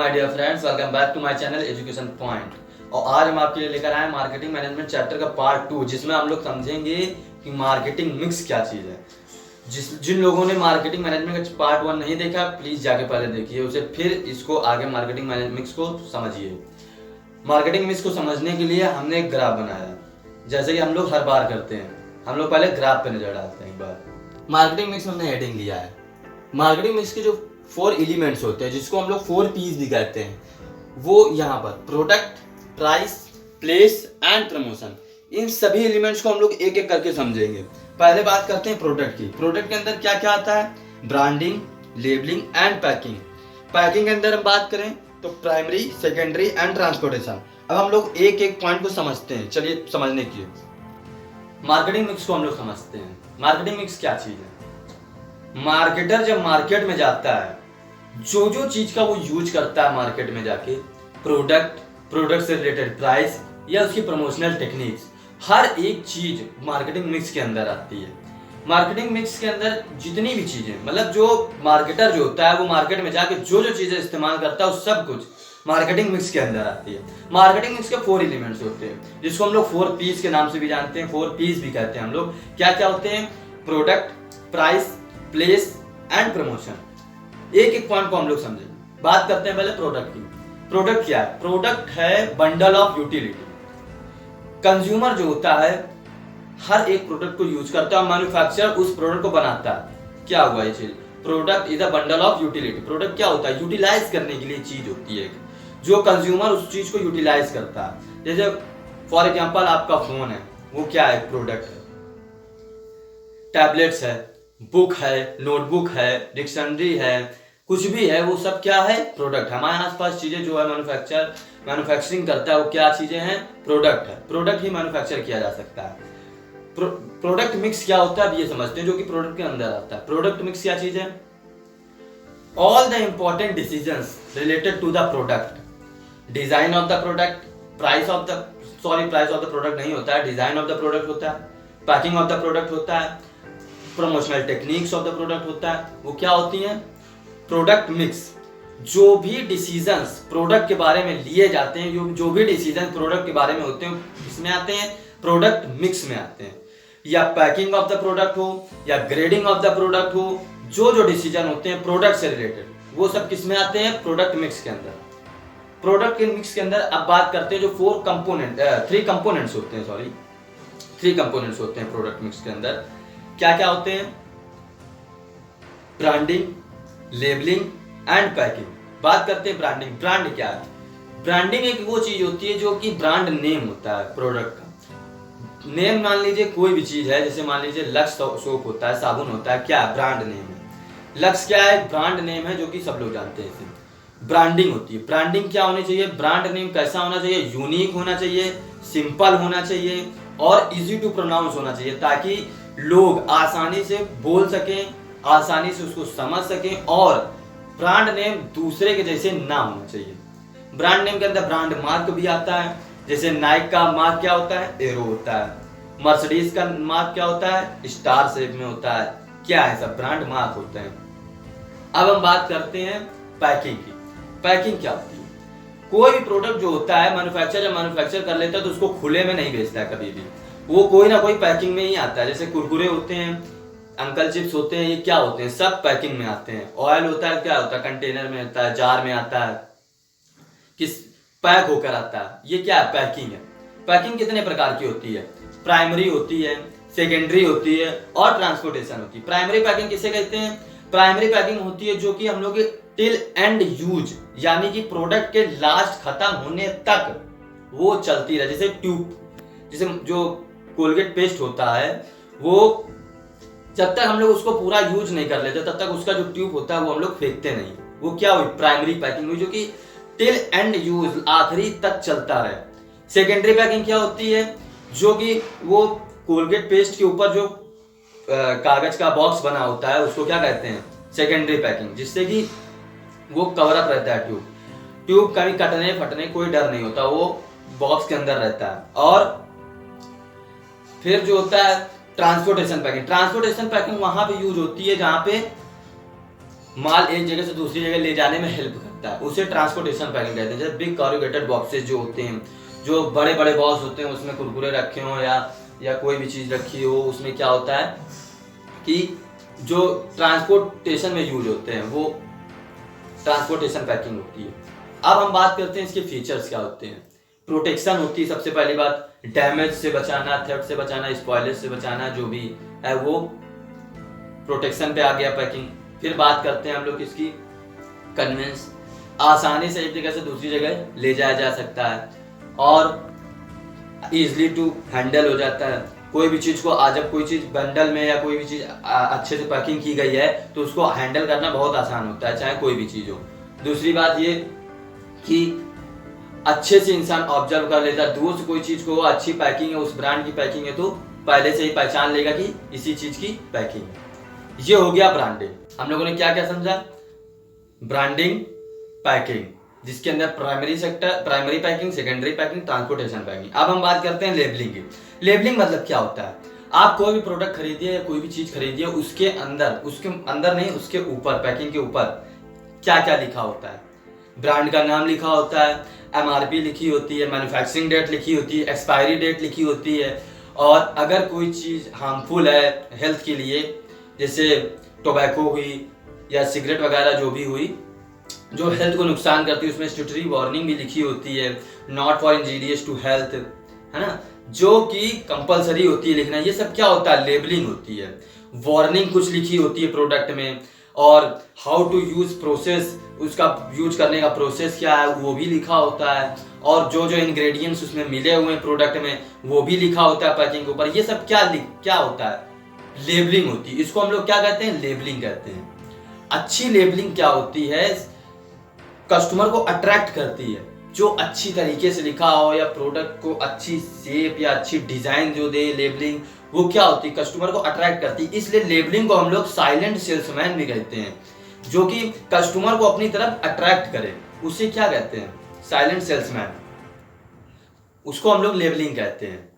My dear friends, welcome back to my channel education point. और आज हम आपके लिए लेकर आए मार्केटिंग मैनेजमेंट चैप्टर का पार्ट 2, जिसमें हम लोग समझेंगे कि मार्केटिंग मिक्स क्या चीज़ है। जिन लोगों ने मार्केटिंग मैनेजमेंट का पार्ट 1 नहीं देखा, प्लीज़ जाके पहले देखिए उसे, फिर इसको आगे मार्केटिंग मिक्स को समझिए। मार्केटिंग मिक्स को समझने के लिए हमने एक ग्राफ बनाया, जैसे कि हम लोग हर बार करते हैं। हम लोग पहले ग्राफ पे नजर डालते हैं। एक बार मार्केटिंग मिक्स हमने हेडिंग लिया है। मार्केटिंग मिक्स के जो 4 एलिमेंट्स होते हैं, जिसको हम लोग 4 P's भी कहते हैं, वो यहाँ पर product, price, place and promotion, इन सभी एलिमेंट्स को हम लोग एक एक करके समझेंगे। पहले बात करते हैं प्रोडक्ट की। प्रोडक्ट के अंदर क्या क्या आता है? Branding, labelling and packing. Packing के अंदर हम बात करें तो प्राइमरी, सेकेंडरी एंड ट्रांसपोर्टेशन। अब हम लोग एक एक पॉइंट को समझते हैं। चलिए समझने की मार्केटिंग मिक्स को हम लोग समझते हैं। मार्केटिंग मिक्स क्या चीज है? मार्केटर जब मार्केट में जाता है, जो जो चीज का वो यूज करता है मार्केट में जाके, प्रोडक्ट से रिलेटेड प्राइस या उसकी प्रमोशनल टेक्निक्स, हर एक चीज मार्केटिंग मिक्स के अंदर आती है। मार्केटिंग मिक्स के अंदर जितनी भी चीजें, मतलब जो मार्केटर जो होता है वो मार्केट में जाके जो जो चीजें इस्तेमाल करता है, वो सब कुछ मार्केटिंग मिक्स के अंदर आती है। मार्केटिंग मिक्स के 4 एलिमेंट्स होते हैं, जिसको हम लोग 4 P's के नाम से भी जानते हैं, 4 P's भी कहते हैं हम लोग। क्या क्या होते हैं? Product, price, place and promotion. एक एक पॉइंट को हम लोग समझेंगे। बात करते हैं पहले प्रोडक्ट की। प्रोडक्ट क्या है? प्रोडक्ट है बंडल ऑफ यूटिलिटी। कंज्यूमर जो होता है हर एक प्रोडक्ट को यूज करता है और मैन्युफैक्चरर उस प्रोडक्ट को बनाता है। क्या हुआ ये चीज? Product is a bundle of utility. Product क्या होता है? यूटिलाइज करने के लिए चीज होती है, जो कंज्यूमर उस चीज को यूटिलाइज करता है। जैसे फॉर एग्जांपल आपका फोन है, वो क्या है? प्रोडक्ट है। टैबलेट्स है, बुक है, नोटबुक है, डिक्शनरी है, कुछ भी है, वो सब क्या है? प्रोडक्ट। हमारे आसपास चीजें जो है मैन्युफैक्चरिंग करता है, वो क्या चीजें हैं? प्रोडक्ट है। प्रोडक्ट ही मैन्युफैक्चर किया जा सकता है। प्रोडक्ट मिक्स क्या होता है अब ये समझते हैं, जो कि प्रोडक्ट के अंदर आता है। प्रोडक्ट मिक्स क्या चीज है? All the important decisions related to the product, design of the product, price of the product नहीं होता है, डिजाइन ऑफ द प्रोडक्ट होता है, पैकिंग ऑफ द प्रोडक्ट होता है, promotional techniques of the product होता है, वो क्या होती हैं? Product mix. जो भी डिसीजंस प्रोडक्ट के बारे में लिए जाते हैं, जो भी डिसीजन प्रोडक्ट के बारे में होते हैं, किसमें आते हैं? प्रोडक्ट मिक्स में आते हैं। या पैकिंग ऑफ द प्रोडक्ट हो या ग्रेडिंग ऑफ द प्रोडक्ट हो, जो जो डिसीजन होते हैं प्रोडक्ट से रिलेटेड, वो सब किसमें आते हैं? प्रोडक्ट मिक्स के अंदर। प्रोडक्ट के मिक्स के अंदर अब बात करते हैं जो 3 कंपोनेंट्स होते हैं प्रोडक्ट मिक्स के अंदर। क्या क्या होते हैं? Branding, labelling and packing. बात करते हैं ब्रांडिंग। ब्रांड क्या है? ब्रांडिंग एक वो चीज होती है जो कि ब्रांड नेम होता है प्रोडक्ट का। नेम मान लीजिए कोई भी चीज है, जैसे मान लीजिए लक्स सोप होता है, साबुन होता है, क्या ब्रांड नेम है। लक्स क्या है? ब्रांड नेम है, जो कि सब लोग जानते हैं। ब्रांडिंग होती है। ब्रांडिंग क्या होनी चाहिए? ब्रांड नेम कैसा होना चाहिए? यूनिक होना चाहिए, सिंपल होना चाहिए और इजी टू प्रोनाउंस होना चाहिए, ताकि लोग आसानी से बोल सकें, आसानी से उसको समझ सकें। और ब्रांड नेम दूसरे के जैसे ना होना चाहिए। ब्रांड नेम के अंदर ब्रांड मार्क भी आता है, जैसे नाइक का मार्क क्या होता है? एरो होता है। मर्सिडीज का मार्क क्या होता है? स्टार शेप में होता है। क्या है? सब ब्रांड मार्क होते हैं। अब हम बात करते हैं पैकिंग की। पैकिंग क्या होती है? कोई भी प्रोडक्ट जो होता है, मैन्युफैक्चरर जब मैन्युफैक्चर कर लेता है तो उसको खुले में नहीं बेचता है कभी भी, वो कोई ना कोई पैकिंग में ही आता है। जैसे कुरकुरे होते हैं, अंकल चिप्स होते हैं, ये क्या होते हैं? सब पैकिंग में आते हैं। ऑयल होता है, क्या होता है? कंटेनर में आता है, जार में आता है, किस पैक होकर आता है। ये क्या है? पैकिंग है। पैकिंग कितने प्रकार की होती है? प्राइमरी होती है, सेकेंडरी होती है और ट्रांसपोर्टेशन होती है। प्राइमरी पैकिंग किसे कहते हैं? प्राइमरी पैकिंग होती है जो कि हम लोग टिल एंड यूज, यानी कि प्रोडक्ट के लास्ट खत्म होने तक वो चलती रहे। जैसे ट्यूब, जैसे जो कोलगेट पेस्ट होता है, वो जब तक हम लोग उसको पूरा यूज नहीं कर लेते, तब तक उसका जो ट्यूब होता है वो हम लोग फेंकते नहीं। वो क्या हुई? प्राइमरी पैकिंग हुई, जो कि टिल एंड यूज, आखिरी तक चलता रहे। सेकेंडरी पैकिंग क्या होती है? जो कि वो कोलगेट पेस्ट के ऊपर जो कागज का बॉक्स बना होता है, उसको क्या कहते हैं? सेकेंडरी पैकिंग, जिससे कि वो कवर अप रहता है। ट्यूब कहीं कटने फटने कोई डर नहीं होता, वो बॉक्स के अंदर रहता है। और फिर जो होता है ट्रांसपोर्टेशन पैकिंग। ट्रांसपोर्टेशन पैकिंग वहां पे यूज होती है जहां पे माल एक जगह से दूसरी जगह ले जाने में हेल्प करता है। होता है, उसे ट्रांसपोर्टेशन पैकिंग कहते हैं। जैसे बिग कॉरुगेटेड बॉक्सेस जो होते हैं, जो बड़े बड़े बॉक्स होते हैं, उसमें कुरकुरे रखे हों या कोई भी चीज़ रखी हो, उसमें क्या होता है कि जो ट्रांसपोर्टेशन में यूज होते हैं वो ट्रांसपोर्टेशन पैकिंग होती है। अब हम बात करते हैं इसके फीचर्स क्या होते हैं। प्रोटेक्शन होती है सबसे पहली बात, डैमेज से बचाना, थेफ्ट से बचाना, स्पॉयलेज से बचाना, जो भी है वो प्रोटेक्शन पे आ गया पैकिंग। फिर बात करते हैं हम लोग इसकी कन्वेंस, आसानी से एक जगह से दूसरी जगह ले जाया जा सकता है और इजली टू हैंडल हो जाता है। कोई भी चीज़ को जब कोई चीज़ बंडल में या कोई भी चीज़ अच्छे से पैकिंग की गई है तो उसको हैंडल करना बहुत आसान होता है, चाहे कोई भी चीज़ हो। दूसरी बात ये कि अच्छे से इंसान ऑब्जर्व कर लेता है, दूर से कोई चीज़ को अच्छी पैकिंग है, उस ब्रांड की पैकिंग है, तो पहले से ही पहचान लेगा कि इसी चीज़ की पैकिंग है। ये हो गया ब्रांडिंग। हम लोगों ने क्या क्या समझा? ब्रांडिंग, पैकिंग, जिसके अंदर primary packing, secondary packing, transportation packing. अब हम बात करते हैं लेबलिंग की। लेबलिंग मतलब क्या होता है? आप कोई भी प्रोडक्ट खरीदिए या कोई भी चीज खरीदिए, उसके अंदर नहीं, उसके ऊपर, पैकिंग के ऊपर क्या क्या लिखा होता है? ब्रांड का नाम लिखा होता है, MRP लिखी होती है, मैन्युफैक्चरिंग डेट लिखी होती है, एक्सपायरी डेट लिखी होती है, और अगर कोई चीज हार्मफुल है हेल्थ के लिए, जैसे टोबैको हुई या सिगरेट वगैरह जो भी हुई, जो हेल्थ को नुकसान करती है, उसमें स्टैट्यूटरी वार्निंग भी लिखी होती है, not for injurious to health, है ना, जो कि कंपलसरी होती है लिखना। ये सब क्या होता है? लेबलिंग होती है। वार्निंग कुछ लिखी होती है प्रोडक्ट में, और हाउ टू यूज प्रोसेस, उसका यूज करने का प्रोसेस क्या है वो भी लिखा होता है, और जो जो इंग्रेडिएंट्स उसमें मिले हुए हैं प्रोडक्ट में वो भी लिखा होता है पैकिंग के ऊपर। ये सब क्या होता है? लेबलिंग होती है। इसको हम लोग क्या कहते हैं? लेबलिंग कहते हैं। अच्छी लेबलिंग क्या होती है? कस्टमर को अट्रैक्ट करती है, जो अच्छी तरीके से लिखा हो या प्रोडक्ट को अच्छी शेप या अच्छी डिजाइन जो दे लेबलिंग, वो क्या होती है? कस्टमर को अट्रैक्ट करती है। इसलिए लेबलिंग को हम लोग साइलेंट सेल्समैन भी कहते हैं, जो कि कस्टमर को अपनी तरफ अट्रैक्ट करे, उसे क्या कहते हैं? Silent salesman. उसको हम लोग लेबलिंग कहते हैं।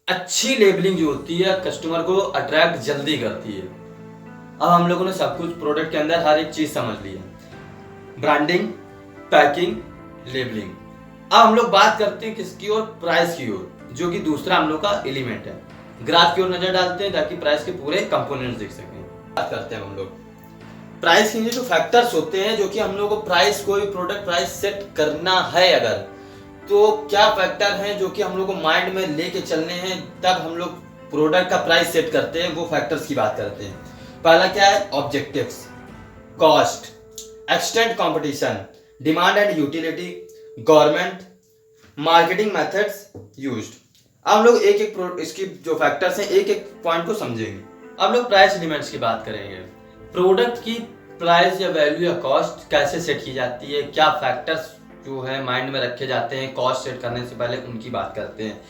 अच्छी लेबलिंग जो होती है कस्टमर को अट्रैक्ट जल्दी करती है। अब हम लोगों ने सब कुछ प्रोडक्ट के अंदर हर एक चीज समझ ली है, ब्रांडिंग, पैकिंग, लेबलिंग। अब हम लोग बात करते हैं किसकी ओर? प्राइस की ओर, जो कि दूसरा हम लोग का एलिमेंट है। ग्राफ की ओर नजर डालते हैं ताकि प्राइस के पूरे कंपोनेंट्स दिख सकें। बात करते हैं हम लोग प्राइस के जो फैक्टर्स होते हैं, जो कि हम लोग को प्राइस, कोई प्रोडक्ट प्राइस सेट करना है अगर, तो क्या फैक्टर हैं जो कि हम लोग को माइंड में लेके चलने हैं, तब हम लोग प्रोडक्ट का प्राइस सेट करते हैं, वो फैक्टर्स की बात करते हैं। पहला क्या है? Objectives, cost, extent competition, demand and utility, government, marketing methods used. अब हम लोग एक एक इसकी जो फैक्टर्स हैं एक एक पॉइंट को समझेंगे। अब लोग प्राइस एलिमेंट्स की बात करेंगे। प्रोडक्ट की प्राइस या वैल्यू या कॉस्ट कैसे सेट की जाती है, क्या फैक्टर्स जो है माइंड में रखे जाते हैं कॉस्ट सेट करने से पहले, उनकी बात करते हैं।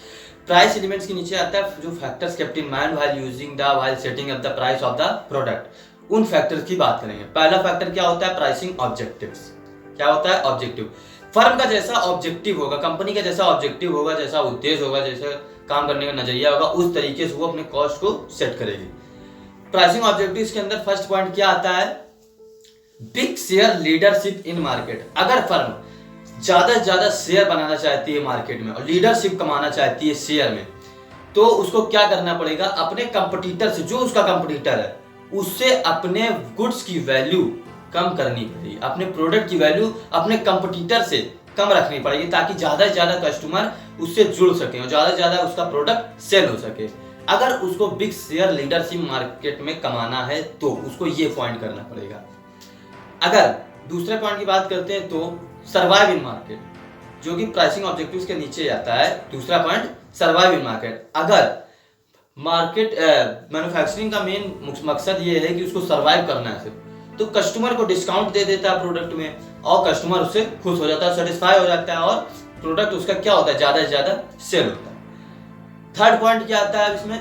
प्राइस एलिमेंट्स के नीचे आता है जो factors kept in mind while setting up the price of the product. उन फैक्टर्स की बात करेंगे। पहला फैक्टर क्या होता है? Pricing objectives. क्या होता है? ऑब्जेक्टिव। फर्म का जैसा ऑब्जेक्टिव होगा, कंपनी का जैसा ऑब्जेक्टिव होगा, जैसा उद्देश्य होगा, जैसे काम करने का नजरिया होगा, उस तरीके से वो अपने कॉस्ट को सेट करेगी। प्राइसिंग ऑब्जेक्टिव्स के अंदर फर्स्ट पॉइंट क्या आता है? Big share leadership in market. अगर फर्म ज्यादा से ज्यादा शेयर बनाना चाहती है मार्केट में और लीडरशिप कमाना चाहती है शेयर में, तो उसको क्या करना पड़ेगा? अपने कंपटीटर से, जो उसका कंपटीटर है, उससे अपने गुड्स की वैल्यू कम करनी पड़ेगी, अपने प्रोडक्ट की वैल्यू अपने कंपटीटर से कम रखनी पड़ेगी, ताकि ज्यादा से ज्यादा कस्टमर उससे जुड़ सके और ज्यादा से ज्यादा उसका प्रोडक्ट सेल हो सके। अगर उसको बिग शेयर लीडरशिप मार्केट में कमाना है तो उसको ये पॉइंट करना पड़ेगा। अगर दूसरे पॉइंट की बात करते हैं तो सर्वाइव इन मार्केट, जो कि प्राइसिंग ऑब्जेक्टिव्स के नीचे आता है। दूसरा पॉइंट सर्वाइव इन मार्केट। अगर मार्केट मैन्युफैक्चरिंग का मेन मकसद ये है कि उसको सर्वाइव करना है, तो कस्टमर को डिस्काउंट दे देता है प्रोडक्ट में, और कस्टमर उससे खुश हो जाता है, सेटिस्फाई हो जाता है, और प्रोडक्ट उसका क्या होता है? ज्यादा से ज्यादा सेल होता है। थर्ड पॉइंट क्या आता है इसमें?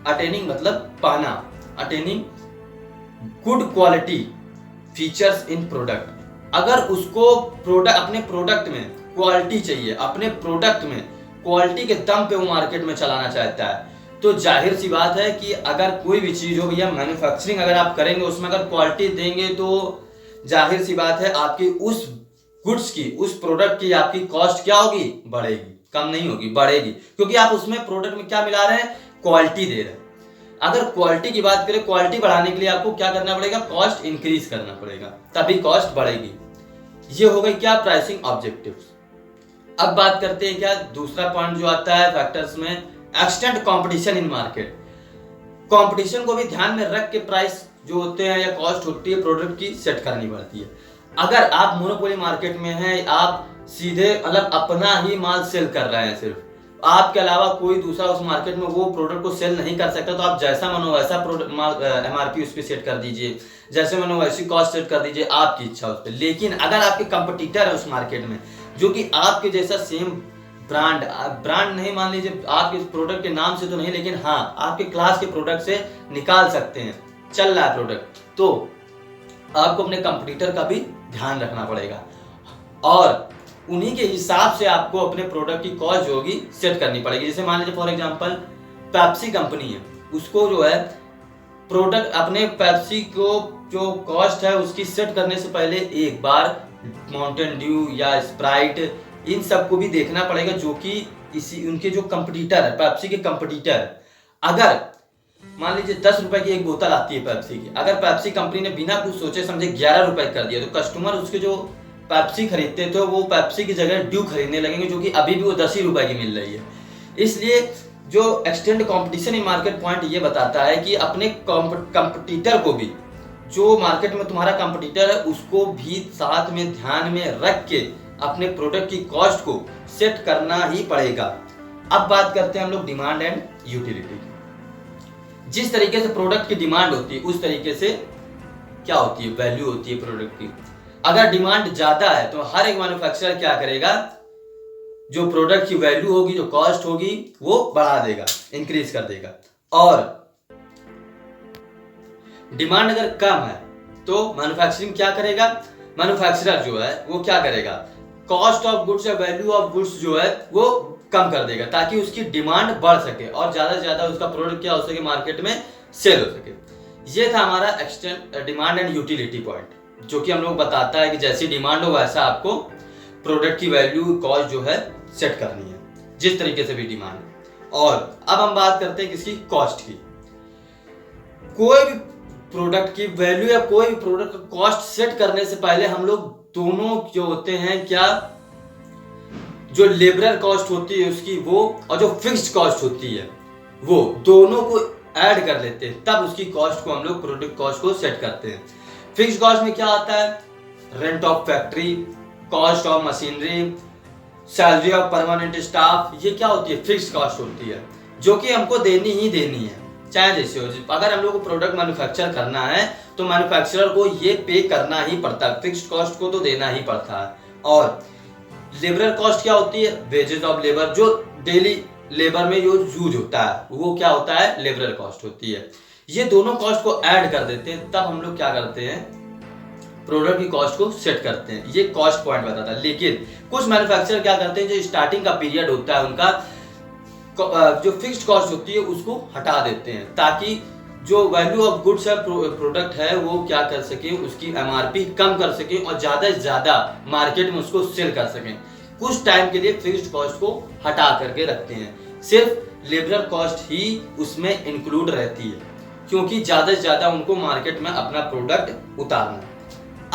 अटेनिंग मतलब पाना, attaining good quality features in product. अगर उसको अपने प्रोडक्ट में क्वालिटी चाहिए, अपने प्रोडक्ट में क्वालिटी के दम पे वो मार्केट में चलाना चाहता है, तो जाहिर सी बात है कि अगर कोई भी चीज हो, भैया मैन्युफैक्चरिंग अगर आप करेंगे, उसमें अगर क्वालिटी देंगे तो जाहिर सी बात है आपकी उस गुड्स की, उस प्रोडक्ट की आपकी कॉस्ट क्या होगी, बढ़ेगी, कम नहीं होगी, बढ़ेगी, क्योंकि आप उसमें प्रोडक्ट में क्या मिला रहे हैं, क्वालिटी दे रहे हैं। अगर क्वालिटी की बात करें, क्वालिटी बढ़ाने के लिए आपको क्या करना पड़ेगा, कॉस्ट इंक्रीज करना पड़ेगा, तभी कॉस्ट बढ़ेगी। ये हो गई क्या, प्राइसिंग ऑब्जेक्टिव्स। अब बात करते हैं क्या दूसरा पॉइंट जो आता है फैक्टर्स में, extend competition in market. Competition को भी ध्यान में रख के प्राइस जो होते हैं या कॉस्ट होती है प्रोडक्ट की सेट करनी पड़ती है। अगर आप मोनोपोली मार्केट में हैं, आप सीधे मतलब अपना ही माल सेल कर रहे हैं, सिर्फ आपके अलावा कोई दूसरा उस मार्केट में वो प्रोडक्ट को सेल नहीं कर सकता, तो आप जैसा मनो वैसा MRP उस पर सेट कर दीजिए, जैसे मनो वैसी कॉस्ट सेट कर दीजिए, आपकी इच्छा उस पर। लेकिन अगर आपके कंपटीटर है उस मार्केट में जो कि आपके जैसा सेम ब्रांड नहीं, मान लीजिए आपके प्रोडक्ट के नाम से तो नहीं, लेकिन हाँ आपके क्लास के प्रोडक्ट से निकाल सकते हैं, चल रहा है प्रोडक्ट, तो आपको अपने कंपटीटर का भी ध्यान रखना पड़ेगा और उन्हीं के हिसाब से आपको अपने प्रोडक्ट की कॉस्ट जो होगी सेट करनी पड़ेगी। जैसे मान लीजिए फॉर एग्जांपल पेप्सी कंपनी है, उसको जो है प्रोडक्ट अपने पेप्सी को जो कॉस्ट है उसकी सेट करने से पहले एक बार माउंटेन ड्यू या स्प्राइट इन सबको भी देखना पड़ेगा, जो कि इसी उनके जो कंपटीटर है, पेप्सी के कंपटीटर, अगर मान लीजिए 10 रुपए की एक बोतल आती है पेप्सी की, अगर पेप्सी कंपनी ने बिना कुछ सोचे समझे 11 रुपए कर दिया, तो कस्टमर उसके जो पेप्सी खरीदते थे वो पेप्सी की जगह ड्यू खरीदने लगेंगे, जो कि अभी भी वो 10 ही रुपए की मिल रही है। इसलिए जो extend competition in market point ये बताता है कि अपने कंपटीटर को भी, जो मार्केट में तुम्हारा कंपटीटर है उसको भी साथ में ध्यान में रख के अपने प्रोडक्ट की कॉस्ट को सेट करना ही पड़ेगा। अब बात करते हैं हम लोग डिमांड एंड यूटिलिटी। जिस तरीके से प्रोडक्ट की डिमांड होती है उस तरीके से क्या होती है, वैल्यू होती है प्रोडक्ट की। अगर डिमांड ज्यादा है तो हर एक मैन्युफैक्चरर क्या करेगा, जो प्रोडक्ट की वैल्यू होगी, जो कॉस्ट होगी, वो बढ़ा देगा, इंक्रीज कर देगा। और डिमांड अगर कम है तो मैन्युफैक्चरिंग क्या करेगा, मैन्युफैक्चरर जो है वो क्या करेगा, कॉस्ट ऑफ गुड्स या वैल्यू ऑफ गुड्स जो है वो कम कर देगा, ताकि उसकी डिमांड बढ़ सके और ज्यादा से ज्यादा उसका प्रोडक्ट क्या हो सके, मार्केट में सेल हो सके। ये था हमारा extend demand and utility point, जो कि हम लोग बताता है कि जैसी डिमांड हो वैसा आपको प्रोडक्ट की वैल्यू कॉस्ट जो है सेट करनी है, जिस तरीके से भी डिमांड। और अब हम बात करते हैं किसकी, कॉस्ट की। कोई भी प्रोडक्ट की वैल्यू या कोई भी प्रोडक्ट का कॉस्ट सेट करने से पहले हम लोग दोनों जो होते हैं, क्या जो लेबर कॉस्ट होती है उसकी वो, और जो फिक्स्ड कॉस्ट होती है वो, दोनों को ऐड कर लेते हैं, तब उसकी कॉस्ट को हम लोग प्रोडक्ट कॉस्ट को सेट करते हैं। फिक्स्ड कॉस्ट में क्या आता है, rent of factory, cost of machinery, salary of permanent staff, ये क्या होती है, फिक्स्ड कॉस्ट होती है, जो कि हमको देनी ही देनी है, चाहे जैसे हो। अगर हम लोग को प्रोडक्ट मैन्युफैक्चर करना है तो मैन्युफैक्चरर को ये पे करना ही पड़ता है, फिक्स्ड कॉस्ट को तो देना ही पड़ता है। और लेबर कॉस्ट क्या होती है, वेजेस ऑफ लेबर, जो डेली लेबर में जो यूज होता है वो क्या होता है, लेबर कॉस्ट होती है। ये दोनों कॉस्ट को ऐड कर देते हैं, तब हम लोग क्या करते हैं, प्रोडक्ट की कॉस्ट को सेट करते हैं। ये कॉस्ट पॉइंट बताता है। लेकिन कुछ मैन्युफैक्चरर क्या करते हैं, जो स्टार्टिंग का पीरियड होता है उनका, जो फिक्स्ड कॉस्ट होती है उसको हटा देते हैं, ताकि जो वैल्यू ऑफ गुड्स है, प्रोडक्ट है, वो क्या कर सके, उसकी MRP कम कर सके और ज्यादा से ज्यादा मार्केट में उसको सेल कर सकें। कुछ टाइम के लिए फिक्स्ड कॉस्ट को हटा करके रखते हैं, सिर्फ लेबर कॉस्ट ही उसमें इंक्लूड रहती है, क्योंकि ज्यादा से ज्यादा उनको मार्केट में अपना प्रोडक्ट उतारना है।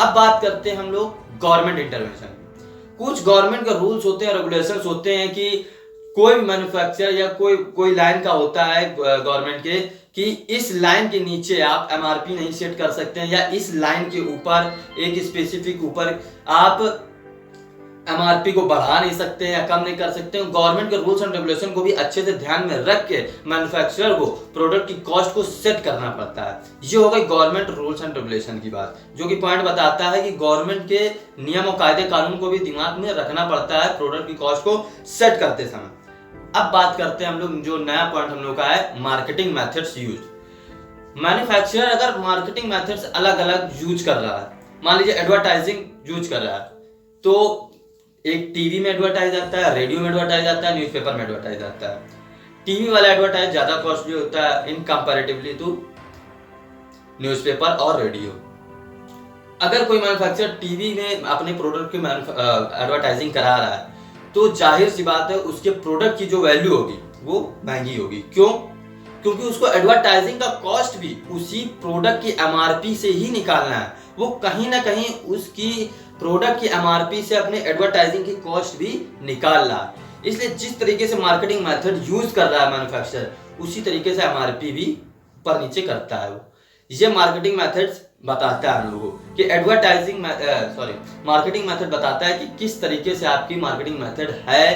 अब बात करते हैं हम लोग गवर्नमेंट इंटरवेंशन। कुछ गवर्नमेंट के रूल्स होते हैं, रेगुलेशंस होते हैं कि कोई भी मैन्युफैक्चरर या कोई लाइन का होता है गवर्नमेंट के, कि इस लाइन के नीचे आप MRP नहीं सेट कर सकते हैं, या इस लाइन के ऊपर एक स्पेसिफिक ऊपर आप MRP को बढ़ा नहीं सकते हैं या कम नहीं कर सकते हैं। गवर्नमेंट के रूल्स एंड रेगुलेशन को भी अच्छे से ध्यान में रख के मैन्युफैक्चरर को प्रोडक्ट की कॉस्ट को सेट करना पड़ता है। ये हो गई गवर्नमेंट रूल्स एंड रेगुलेशन की बात, जो कि पॉइंट बताता है कि गवर्नमेंट के नियम और कायदे कानून को भी दिमाग में रखना पड़ता है प्रोडक्ट की कॉस्ट को सेट करते समय। अब बात करते हैं हम लोग, जो नया पॉइंट हम लोग का है, मार्केटिंग मेथड्स यूज। मैन्युफैक्चरर अगर मार्केटिंग मेथड्स अलग अलग यूज कर रहा है, मान लीजिए एडवर्टाइजिंग यूज कर रहा है, तो एक टीवी में एडवर्टाइज आता है, रेडियो में एडवर्टाइज आता है, न्यूज़पेपर में एडवर्टाइज आता है। टीवी वाला एडवर्टाइज ज्यादा कॉस्टली होता है इन कंपैरेटिवली टू न्यूज़पेपर और रेडियो। अगर कोई मैन्युफैक्चरर टीवी में अपने प्रोडक्ट की एडवर्टाइजिंग करा रहा है तो जाहिर सी बात है उसके प्रोडक्ट की जो वैल्यू होगी वो महंगी होगी। क्यों? क्योंकि उसको एडवर्टाइजिंग का कॉस्ट भी उसी प्रोडक्ट की एमआरपी से ही निकालना है। वो कहीं ना कहीं उसकी प्रोडक्ट की एमआरपी से अपने एडवर्टाइजिंग की कॉस्ट भी निकाल रहा है। इसलिए जिस तरीके से मार्केटिंग मेथड यूज कर रहा है मैन्युफैक्चरर उसी तरीके से एमआरपी भी ऊपर नीचे करता है। वो ये मार्केटिंग मेथड्स बताता है हम लोगों को कि मार्केटिंग मेथड बताता है कि किस तरीके से आपकी मार्केटिंग मेथड है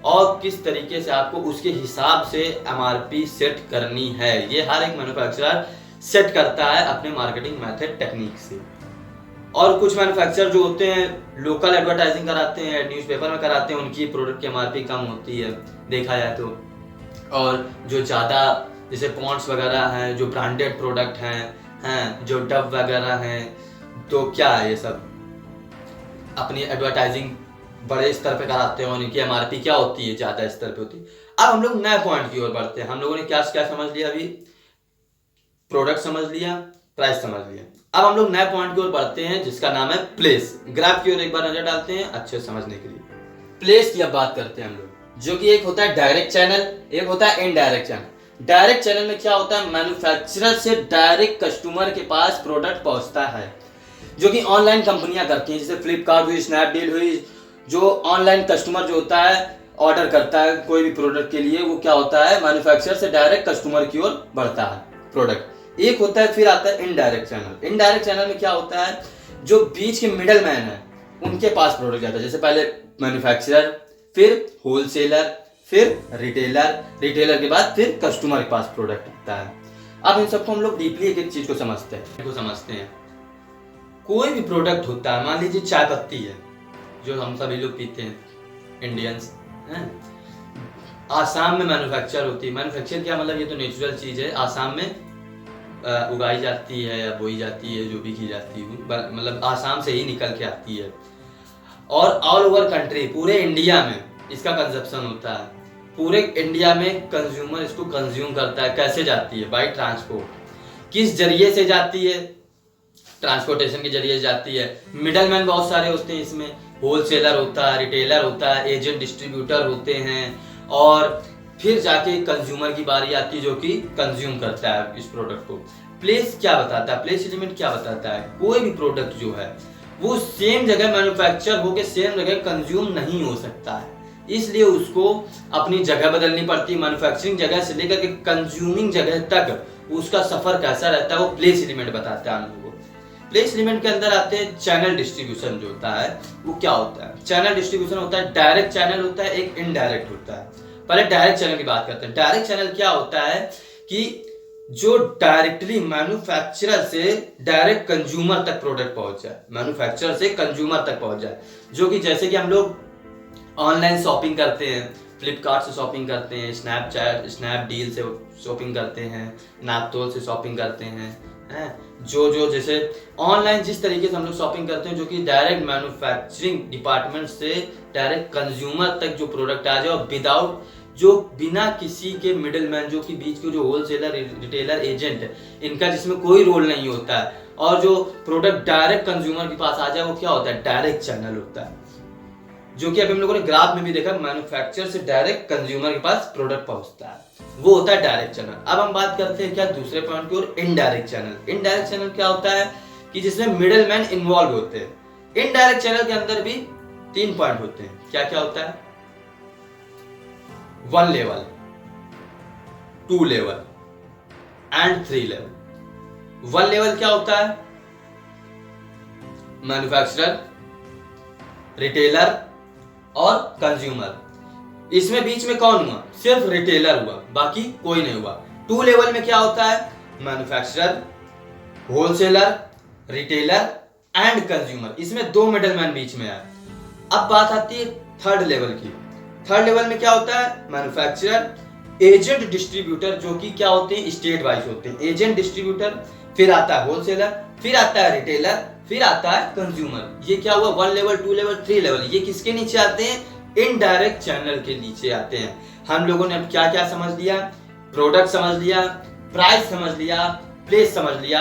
और किस तरीके से आपको उसके हिसाब से एमआरपी सेट करनी है। ये हर एक मैन्युफैक्चरर सेट करता है अपने मार्केटिंग मेथड टेक्निक से। और कुछ मैन्युफैक्चरर जो होते हैं लोकल एडवर्टाइजिंग कराते हैं, न्यूज़पेपर में कराते हैं, उनकी प्रोडक्ट की एमआरपी कम होती है देखा जाए तो। और जो ज़्यादा जैसे पॉन्ड्स वगैरह हैं, जो ब्रांडेड प्रोडक्ट हैं, जो डव वगैरह हैं, तो क्या है ये सब अपनी एडवर्टाइजिंग बड़े स्तर पे कराते हैं और इनकी एमआरपी क्या होती है, ज़्यादा स्तर पे होती है। अब हम लोग नए पॉइंट की ओर बढ़ते हैं। हम लोगों ने क्या क्या समझ लिया अभी? प्रोडक्ट समझ लिया, प्राइस समझ लिया। अब हम लोग नए पॉइंट की ओर बढ़ते हैं जिसका नाम है प्लेस। ग्राफ की ओर एक बार नजर डालते हैं अच्छे समझने के लिए। प्लेस की अब बात करते हैं हम लोग, जो कि एक होता है डायरेक्ट चैनल, एक होता है इनडायरेक्ट चैनल। डायरेक्ट चैनल में क्या होता है? मैन्युफैक्चरर से डायरेक्ट कस्टमर के पास प्रोडक्ट पहुंचता है, जो कि ऑनलाइन कंपनियां करती हैं, जैसे फ्लिपकार्ट हुई, स्नैपडील हुई। जो ऑनलाइन कस्टमर जो होता है ऑर्डर करता है कोई भी प्रोडक्ट के लिए, वो क्या होता है? मैन्युफैक्चरर से डायरेक्ट कस्टमर की ओर बढ़ता है प्रोडक्ट। एक होता है, फिर आता है इनडायरेक्ट चैनल। इनडायरेक्ट चैनल में क्या होता है? जो बीच के मिडल मैन है उनके पास प्रोडक्ट जाता है। जैसे पहले मैन्युफैक्चरर, फिर होलसेलर, फिर रिटेलर, रिटेलर के बाद फिर कस्टमर के पास प्रोडक्ट आता है। अब इन सबको हम लोग डीपली एक एक चीज को समझते हैं। कोई भी प्रोडक्ट होता है, मान लीजिए चाय पत्ती है जो हम सभी लोग पीते हैं, इंडियंस हैं। आसाम में मैन्युफैक्चर होती है। मैन्युफैक्चर क्या मतलब? ये तो नेचुरल चीज है, आसाम में उगाई जाती है या बोई जाती है, जो भी की जाती है, मतलब आसाम से ही निकल के आती है। और ऑल ओवर कंट्री, पूरे इंडिया में इसका कंजप्शन होता है। पूरे इंडिया में कंज्यूमर इसको कंज्यूम करता है। कैसे जाती है? By transport. किस जरिए से जाती है? ट्रांसपोर्टेशन के जरिए जाती है। मिडल मैन बहुत सारे होते हैं इसमें, होलसेलर होता है, रिटेलर होता है, एजेंट डिस्ट्रीब्यूटर होते हैं, और फिर जाके कंज्यूमर की बारी आती है जो कि कंज्यूम करता है इस प्रोडक्ट को। प्लेस क्या बताता है? प्लेस एलिमेंट क्या बताता है? कोई भी प्रोडक्ट जो है वो सेम जगह मैन्युफैक्चर होकर सेम जगह कंज्यूम नहीं हो सकता है, इसलिए उसको अपनी जगह बदलनी पड़ती है। मैन्युफैक्चरिंग जगह से लेकर के कंज्यूमिंग जगह तक उसका सफर कैसा रहता है वो प्लेस एलिमेंट बताता है हम लोगों को। प्लेस एलिमेंट के अंदर आते हैं चैनल डिस्ट्रीब्यूशन जो होता है वो क्या होता है? चैनल डिस्ट्रीब्यूशन होता है, डायरेक्ट चैनल होता है, एक इनडायरेक्ट होता है। पहले डायरेक्ट चैनल की बात करते हैं। डायरेक्ट चैनल क्या होता है कि जो डायरेक्टली मैन्युफैक्चरर से डायरेक्ट कंज्यूमर तक प्रोडक्ट पहुंच जाए, मैन्युफैक्चरर से कंज्यूमर तक पहुंच जाए। जो कि जैसे कि हम लोग ऑनलाइन शॉपिंग करते हैं, फ्लिपकार्ट से शॉपिंग करते हैं, स्नैपडील से शॉपिंग करते हैं, नापतोल से शॉपिंग करते हैं, जो जैसे ऑनलाइन जिस तरीके से हम लोग शॉपिंग करते हैं, जो कि डायरेक्ट मैन्युफैक्चरिंग डिपार्टमेंट से डायरेक्ट कंज्यूमर तक जो प्रोडक्ट आ जाए और विदाउट, जो बिना किसी के मिडिल मैन, जो कि बीच के जो होलसेलर, रिटेलर, एजेंट, इनका जिसमें कोई रोल नहीं होता है, और जो प्रोडक्ट डायरेक्ट कंज्यूमर के पास आ जाए वो क्या होता है? डायरेक्ट चैनल होता है। जो कि अभी हम लोगों ने ग्राफ में भी देखा, मैन्युफैक्चरर से डायरेक्ट कंज्यूमर के पास प्रोडक्ट पहुंचता है, वो होता है डायरेक्ट चैनल। अब हम बात करते हैं क्या दूसरे पॉइंट की ओर, इनडायरेक्ट चैनल। इनडायरेक्ट चैनल क्या होता है कि जिसमें मिडिल मैन इन्वॉल्व होते हैं। इनडायरेक्ट चैनल के अंदर भी 3 पॉइंट होते हैं। क्या क्या होता है? 1 level, 2 level and 3 level. 1 level क्या होता है? मैन्युफैक्चरर, रिटेलर और कंज्यूमर। इसमें बीच में कौन हुआ? सिर्फ रिटेलर हुआ, बाकी कोई नहीं हुआ। 2 लेवल में क्या होता है? Manufacturer, wholesaler, retailer and consumer. इसमें 2 मिडलमैन बीच में है। अब बात आती है 3rd लेवल की। 3rd लेवल में क्या होता है? मैन्युफैक्चरर, एजेंट डिस्ट्रीब्यूटर, जो कि क्या होते हैं? स्टेट वाइज होते हैं। एजेंट डिस्ट्रीब्यूटर, फिर आता है होलसेलर, फिर आता है रिटेलर, फिर आता है कंज्यूमर। ये क्या हुआ? 1 लेवल, 2 लेवल, 3 लेवल। ये किसके नीचे आते हैं? इनडायरेक्ट चैनल के नीचे आते हैं। हम लोगों ने अब क्या क्या समझ लिया? प्रोडक्ट समझ लिया, प्राइस समझ लिया, प्लेस समझ लिया,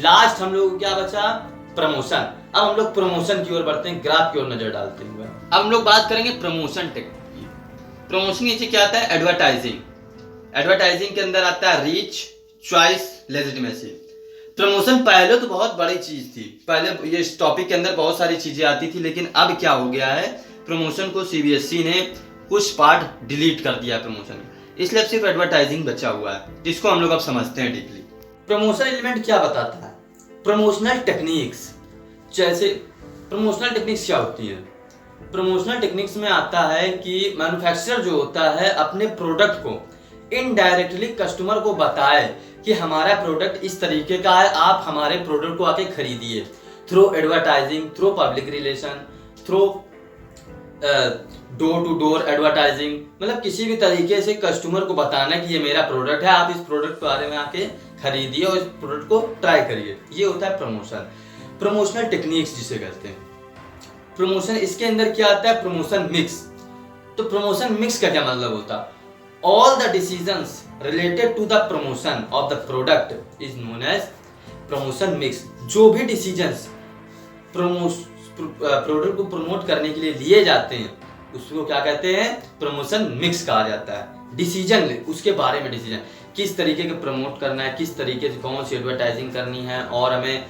लास्ट हम लोगों को क्या बचा? प्रमोशन। अब हम लोग प्रमोशन की ओर बढ़ते हैं, ग्राफ की ओर नजर डालते हुए अब हम लोग बात करेंगे प्रमोशन टेक्निक की। प्रमोशन नीचे क्या आता है? एडवर्टाइजिंग। एडवर्टाइजिंग के अंदर आता है रीच, चॉइस, लेजिटिमेसी। प्रमोशन पहले तो बहुत बड़ी चीज थी, पहले ये इस टॉपिक के अंदर बहुत सारी चीजें आती थी, लेकिन अब क्या हो गया है, प्रमोशन को सीबीएसई ने कुछ पार्ट डिलीट कर दिया प्रमोशन, इसलिए अब सिर्फ एडवर्टाइजिंग बचा हुआ है, जिसको हम लोग अब समझते हैं डीपली। प्रमोशन एलिमेंट क्या बताता है? Promotional techniques. जैसे प्रमोशनल टेक्निक्स क्या होती है? प्रमोशनल टेक्निक्स में आता है कि मैन्युफैक्चरर जो होता है अपने प्रोडक्ट को इनडायरेक्टली कस्टमर को बताए कि हमारा प्रोडक्ट इस तरीके का है, आप हमारे प्रोडक्ट को आके खरीदिए, through advertising, through public relation, through door to door advertising, मतलब किसी भी तरीके से कस्टमर को बताना कि ये मेरा प्रोडक्ट है, आप इस प्रोडक्ट के बारे में आके खरीदिए और इस प्रोडक्ट को ट्राई करिए। ये होता है प्रमोशन, प्रमोशनल टेक्निक्स जिसे कहते हैं। प्रमोशन इसके अंदर क्या आता है? Promotion mix. तो प्रमोशन मिक्स का क्या मतलब होता है? All the decisions related to the promotion of the product is known as promotion mix. जो भी डिसीजंस प्रोडक्ट को प्रमोट करने के लिए लिए जाते हैं उसको क्या कहते हैं? प्रमोशन मिक्स कहा जाता है। डिसीजन उसके बारे में, डिसीजन किस तरीके के प्रमोट करना है, किस तरीके से कौन सी एडवर्टाइजिंग करनी है, और हमें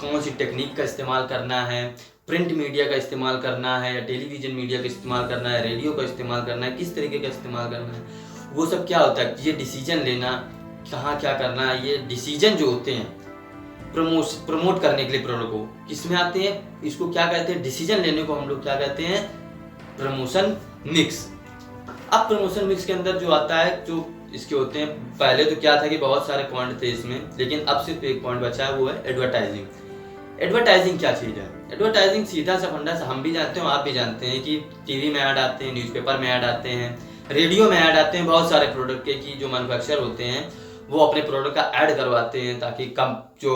कौन सी टेक्निक का इस्तेमाल करना है, प्रिंट मीडिया का इस्तेमाल करना है या टेलीविजन मीडिया का इस्तेमाल करना है, रेडियो का इस्तेमाल करना है, किस तरीके का इस्तेमाल करना है, वो सब क्या होता है? ये डिसीजन लेना, कहाँ क्या करना है, ये डिसीजन जो होते हैं प्रमोट करने के लिए प्रोडक्ट को, किसमें आते हैं? इसको क्या कहते हैं? डिसीजन लेने को हम लोग क्या कहते हैं? Promotion mix. अब प्रमोशन मिक्स के अंदर जो आता है, जो इसके होते हैं, पहले तो क्या था कि बहुत सारे पॉइंट थे इसमें, लेकिन अब सिर्फ एक पॉइंट बचा है, वो है एडवर्टाइजिंग। एडवर्टाइजिंग क्या चीज है? एडवर्टाइजिंग सीधा सा फंडा से हम भी जानते हैं, आप भी जानते हैं कि टीवी में ऐड आते हैं, न्यूज़पेपर में ऐड आते हैं, रेडियो में ऐड आते हैं, बहुत सारे प्रोडक्ट के कि जो मैन्युफैक्चरर होते हैं वो अपने प्रोडक्ट का ऐड करवाते हैं ताकि कम जो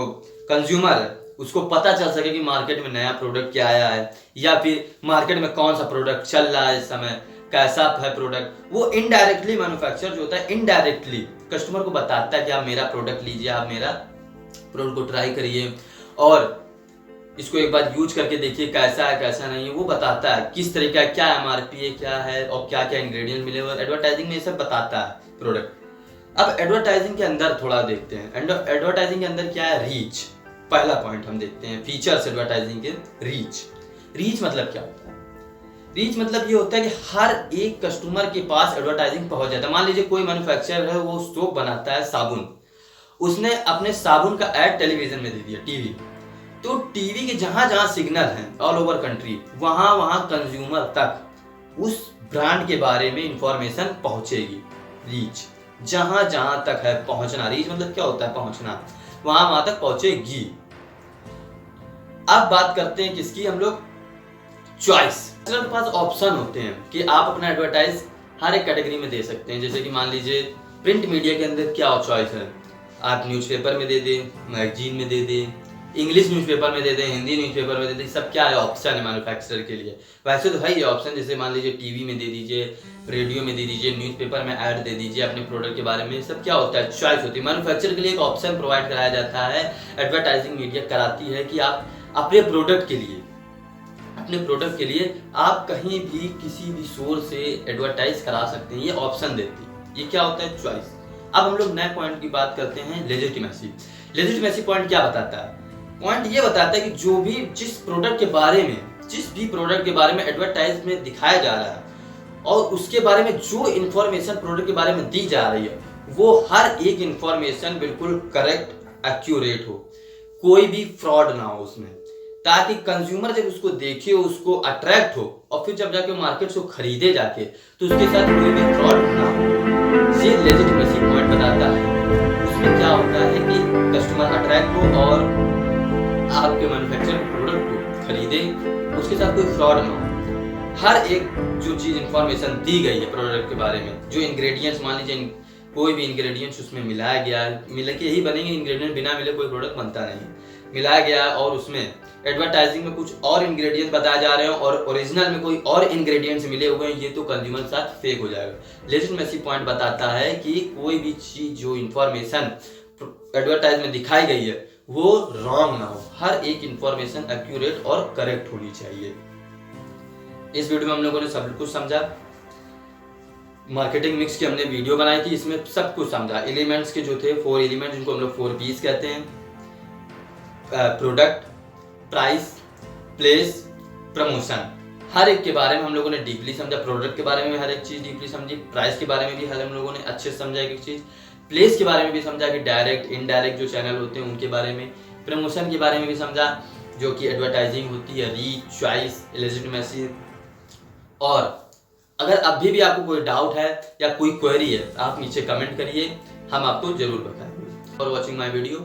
कंज्यूमर है उसको पता चल सके कि मार्केट में नया प्रोडक्ट क्या आया है, या फिर मार्केट में कौन सा प्रोडक्ट चल रहा है इस समय, कैसा है प्रोडक्ट। वो इनडायरेक्टली मैन्युफैक्चरर जो होता है इनडायरेक्टली कस्टमर को बताता है कि आप मेरा प्रोडक्ट लीजिए, आप मेरा प्रोडक्ट को ट्राई करिए और इसको एक बार यूज करके देखिए कैसा है कैसा नहीं है। वो बताता है किस तरीके का, क्या एमआरपी है, क्या है और क्या क्या इंग्रेडिएंट मिले हुए, एडवर्टाइजिंग में ये सब बताता है प्रोडक्ट। अब एडवर्टाइजिंग के अंदर थोड़ा देखते हैं, एडवर्टाइजिंग के अंदर क्या है? रीच। पहला पॉइंट हम देखते हैं, फीचर्स एडवर्टाइजिंग के। रीच। रीच मतलब क्या होता है? रीच मतलब ये होता है कि हर एक कस्टमर के पास एडवर्टाइजिंग पहुंच जाता है। मान लीजिए कोई मैन्युफैक्चरर है, वो सोप बनाता है साबुन, उसने अपने साबुन का ऐड टेलीविजन में दे दिया, टीवी, तो टीवी के जहां जहां सिग्नल हैं ऑल ओवर कंट्री, वहां वहां कंज्यूमर तक उस ब्रांड के बारे में इंफॉर्मेशन पहुंचेगी। रीच, जहां जहां तक है पहुंचना। रीच मतलब क्या होता है? पहुंचना, वहां तक पहुंचेगी। अब बात करते हैं किसकी हम लोग? चॉइस। के पास ऑप्शन होते हैं कि आप अपना एडवर्टाइज हर एक कैटेगरी में दे सकते हैं। जैसे कि मान लीजिए प्रिंट मीडिया के अंदर क्या चॉइस है, आप न्यूज़पेपर में दे दें, मैगजीन में दे दें, इंग्लिश न्यूज़पेपर में दे दें, हिंदी न्यूज़पेपर में दे दें, सब क्या है? ऑप्शन है मैन्युफैक्चरर के लिए। वैसे तो है ये ऑप्शन, जैसे मान लीजिए टीवी में दे दीजिए, रेडियो में दे दीजिए, न्यूज़पेपर में ऐड दे दीजिए अपने प्रोडक्ट के बारे में, सब क्या होता है? चॉइस होती है। मैन्युफैक्चरर के लिए एक ऑप्शन प्रोवाइड कराया जाता है, एडवर्टाइजिंग मीडिया कराती है कि आप अपने प्रोडक्ट के लिए आप कहीं भी किसी भी सोर्स से एडवर्टाइज करा सकते हैं, ये ऑप्शन देती है। ये क्या होता है? चॉइस। अब हम लोग नए पॉइंट की बात करते हैं, लेजिटिमेसी। लेजिटिमेसी पॉइंट क्या बताता है? पॉइंट ये बताता है कि जिस भी प्रोडक्ट के बारे में एडवर्टाइज में दिखाया जा रहा है और उसके बारे में जो इन्फॉर्मेशन प्रोडक्ट के बारे में दी जा रही है, वो हर एक इन्फॉर्मेशन बिल्कुल करेक्ट, एक्यूरेट हो, कोई भी फ्रॉड ना हो उसमें, ताकि कंज्यूमर जब उसको देखे, उसको अट्रैक्ट हो और फिर जब जाके मार्केट से खरीदे जाके तो उसके साथ कोई भी फ्रॉड ना हो। ये लेजिटिमेसी पॉइंट बताता है। उसमें क्या होता है कि कस्टमर अट्रैक्ट हो और आपके मैन्युफैक्चर प्रोडक्ट को खरीदे, उसके साथ कोई फ्रॉड ना हो। हर एक जो चीज इंफॉर्मेशन दी गई है प्रोडक्ट के बारे में, जो इंग्रेडिएंट्स, मान लीजिए कोई भी इंग्रेडिएंट्स उसमें मिलाया गया है, मिला के यही बनेंगे इंग्रेडिएंट, बिना मिले कोई प्रोडक्ट बनता नहीं, मिलाया गया है और उसमें एडवर्टाइजिंग में कुछ और इंग्रेडिएंट बताए जा रहे हैं और ओरिजिनल में कोई और इंग्रेडिएंट्स मिले हुए हैं, ये तो कंज्यूमर के साथ फेक हो जाएगा। लेजिटिमेसी पॉइंट बताता है कि कोई भी चीज जो इंफॉर्मेशन एडवर्टाइज में दिखाई गई है वो रॉन्ग ना हो, हर एक इंफॉर्मेशन एक्यूरेट और करेक्ट होनी चाहिए। इस वीडियो में हम लोगों ने सब कुछ समझा। मार्केटिंग मिक्स की हमने वीडियो बनाई थी, इसमें सब कुछ समझा। एलिमेंट्स के जो थे 4 एलिमेंट जिनको हम लोग 4 पीस कहते हैं, प्रोडक्ट, प्राइस, प्लेस, प्रमोशन, हर एक के बारे में हम लोगों ने डीपली समझा। प्रोडक्ट के बारे में हर एक चीज डीपली समझी, प्राइस के बारे में भी हम लोगों ने अच्छे से समझा एक चीज, प्लेस के बारे में भी समझा कि डायरेक्ट इनडायरेक्ट जो चैनल होते हैं उनके बारे में, प्रमोशन के बारे में भी समझा जो कि एडवर्टाइजिंग होती है, रीच, चॉइस, लेजिटिमेसी। और अगर अभी भी आपको कोई डाउट है या कोई क्वेरी है आप नीचे कमेंट करिए, हम आपको जरूर बताएंगे। For watching my video.